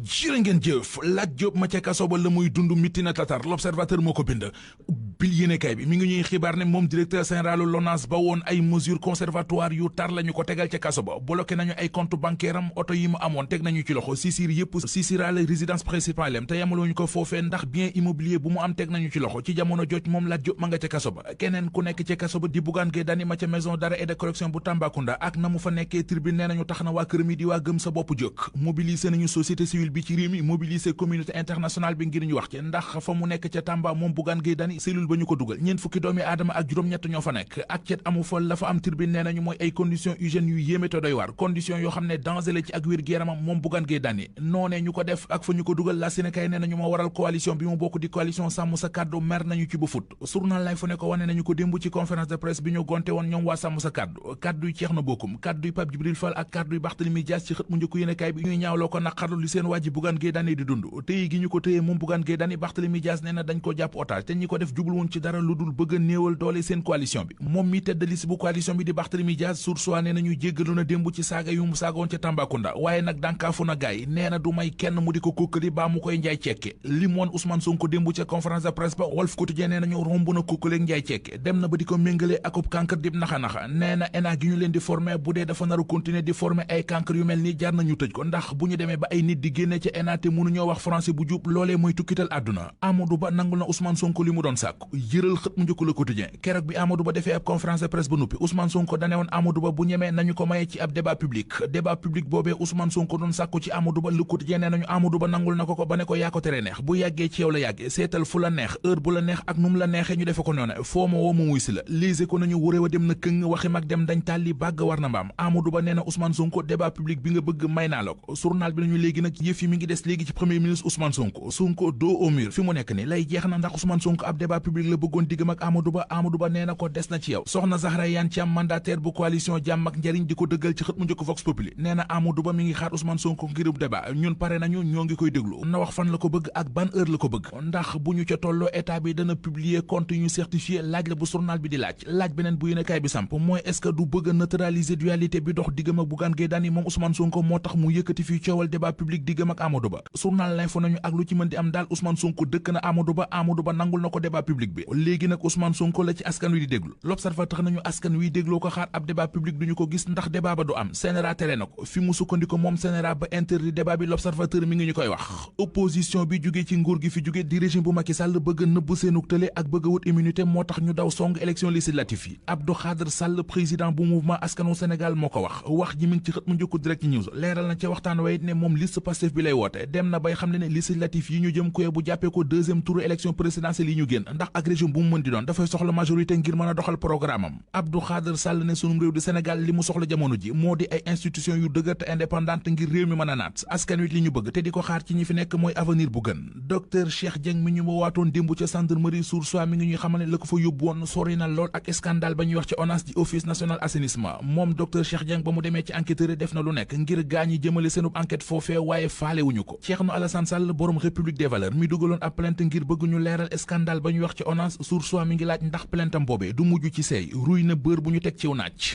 jërë ngeen jëf Lat Diop ma ca kaso ba la muy dund mitti na tatar l'observateur moo ko bind bil yéenekaay bi mi ngi ñuy xibaar ne moom directeur général LONASE ba woon ay mesures conservatoires yu tar la ñu ko tegal ca kaso ba bloqué nañu ay compte bancaire am oto yi mu amoon teg nañu ci loxo sisir yëpp sisiraale résidence principale am te yamaluñu ko foofee ndax bien immobilier bu mu am teg nañu ci loxo ci jamono joj moom Lat Diop ma nga ca kaso ba keneen ku nekk ca kaso ba di Bougane Gueye Dany ma ca maison d'arrêt et de correction bu Tambacounda ak na mu fa nekkee tribune nee nañu tax na waa këram yi di waa gëm sa bopp jóg mobiliser nañu société civile bi ci réew mi mobiliser communauté internationale bi ngir ñu wax ci ndax fa mu nekk ca Tamba moom Bougane Gueye Dany cellule ba ñu ko dugal ñeent fukki doomi aadama ak juróom-ñett ñoo fa nekk ak cet amu fa la fa am tribune nee nañu mooy ay conditions hygiène yu yéeme te doy waar conditions yoo xam ne danger la ci ak wér gu yaramam moom Bougane Gueye Dany noonee ñu ko def ak fa ñu ko dugal la Sénégal nee nañu moo waral coalition bi mu bokk di coalition sàmm sa kàddu mer nañu ci ba fut journal lay fu ne ko wane nañu ko démb ci conférence de presse bi ñu gonte woon ñoom waa sàmm sa kàddu kàddu yu Thierno Bocoum kàddu yu Pape Djibril Fall ak kàddu yu Barthélémy Dias ci xët mu njëkk yéenekaay bi ñuy ñaawloo ko naqarlu li seen waa ji Bougane Gueye Dany di dund téye gi ñu ko téye moom Bougane Gueye Dany Barthélémy Dias nee na dañ ko jàpp otage te ñi ko def jublu woon ci dara lu dul bëgg a néewal doole seen coalition bi moom mi tête de liste bu coalition bi di Barthélémy Dias Source A nee nañu jéggalu na démb ci saaga yu mu saagoon ca Tambacounda waaye nag dànkaafu na gaay nee na du may kenn mu di ko kókkali baa mu koy njaay cekke li moon Ousmane Sonko démb ca conférence de presse ba Walf Quotidien nee nañu romb na kókkaleeg njaay cekke dem na ba di ko méngale akub cancre dib naxa-naxa nee na ENA gi ñu leen di former bu dee dafa naru continuer di former ay cancre yu mel ni jar nañu tëj ko ndax bu ñu demee ba ay nit di génne ca ENA te mënuñoo wax français bu jub loolee mooy tukkital àdduna Amadou Ba nangul na Ousmane Sonko li mu doon sàkku yëral xët mu njëkk Le Quotidien keroog bi Amadou Ba defee ab conférence de presse ba nuppi Ousmane Sonko dane woon Amadou Ba bu ñemee nañu ko maye ci ab débat public boobee Ousmane Sonko doon sàkku ci Amadou Ba Le Quotidien nee nañu Amadou Ba nangul na ko ba ne ko yaa ko tere neex bu yàggee ci yow la yàggee seetal fu la neex heure bu la neex ak nu mu la neexee ñu defe ko noonu foo ma woo ma wuy si la lise ko nañu wuré wa dem na këng waxi mag dem dañ tàlli bàgg war na mbaam Amadou Ba nee na Ousmane Sonko débat public bi nga bëgg may naa la ko journal bi nañu léegi nag yëf yi mi ngi des léegi ci premier ministre Ousmane Sonko dos au mur fi mu nekk ni lay jeex na ndax Ousmane Sonko ab débat public la bëggoon diggam ak Amadou Ba nee na ko des na ci yow soxna Zahra Iyane Thiam mandataire bu coalition jàmm ak njariñ di ko dëggal ci xët mu njëkk Vox Populi nee na Amadou Ba mi ngi xaar Ousmane Sonko ngirub débat ñun pare nañu ñoo ngi koy déglu na wax fan la ko bëgg ak ban heure la ko bëgg ndax bu ñu ca tolloo état bi dana publier compte yu ñu certifié laaj la bu journal bi di laaj beneen bu yéenekaay bi samp mooy est-ce que du bëgg a neutraliser dualité bi dox diggam ak Bougane Gueye Dany moom Ousmane Sonko moo tax mu yëkkati fii coowal débat public diggam ak Amadou Ba journal l'info nañu ak lu ci mën di am daal Ousmane Sonko dëkk na Amadou Ba nangul na ko débat public bi léegi nag Ousmane Sonko la ci askan wi di déglu l'observateur nañu askan wi dégloo ko xaar ab débat public duñu ko gis ndax débat ba du am CNRA tere na ko fi mu sukkandiko moom CNRA ba interdit débat bi l'observateur mi ngi ñu koy wax opposition bi jóge ci nguur gi fi jóge di régime bu Macky Sall bëgg nëbb seenuk tële ak bëgg a wut immunité moo tax ñu daw song élection législative yi Abdou Khadre Sall président bu mouvement askanu Sénégal moo ko wax ji mi ngi ci xët mu njëkk Direct News leeral na ca waxtaan wayit ne moom liste Pastef bi lay woote dem na bay xam ne législative yi ñu jëm koy bu jàppee ko deuxième tour élection présidentielle yi ñu génn ndax ak régime bu mu mën di doon dafay soxla majorité ngir mën a doxal programme am Abdou Khadre Sall ne sunum réew di Sénégal li mu soxla jamono ji moo di ay institution yu dëgër te indépendante ngir réew mi mën a naat askan wi li ñu bëgg te di ko xaar ci ñi fi nekk mooy avenir bu gën docteur Cheikh Dieng mi ñu waatoon démb ca gendarmerie Source A mi ngi ñuy xamal ne la ko fa yóbbu woon sori na lool ak scandale ba ñuy wax ci ONAS di office national assainissement moom docteur Cheikh Dieng ba mu demee ci enquêteur def na lu nekk ngir gaañi jëmale seenub enquête foofee waaye faale wuñu ko Thierno Alassane Sall borom République des valeurs mi dugaloon ab plainte ngir bëgg ñu leeral scandale ba ñuy wax ci ONAS Source A mi ngi laaj ndax plaintam boobee du mujj ci seey ruy na bër bu ñu teg ciw naaj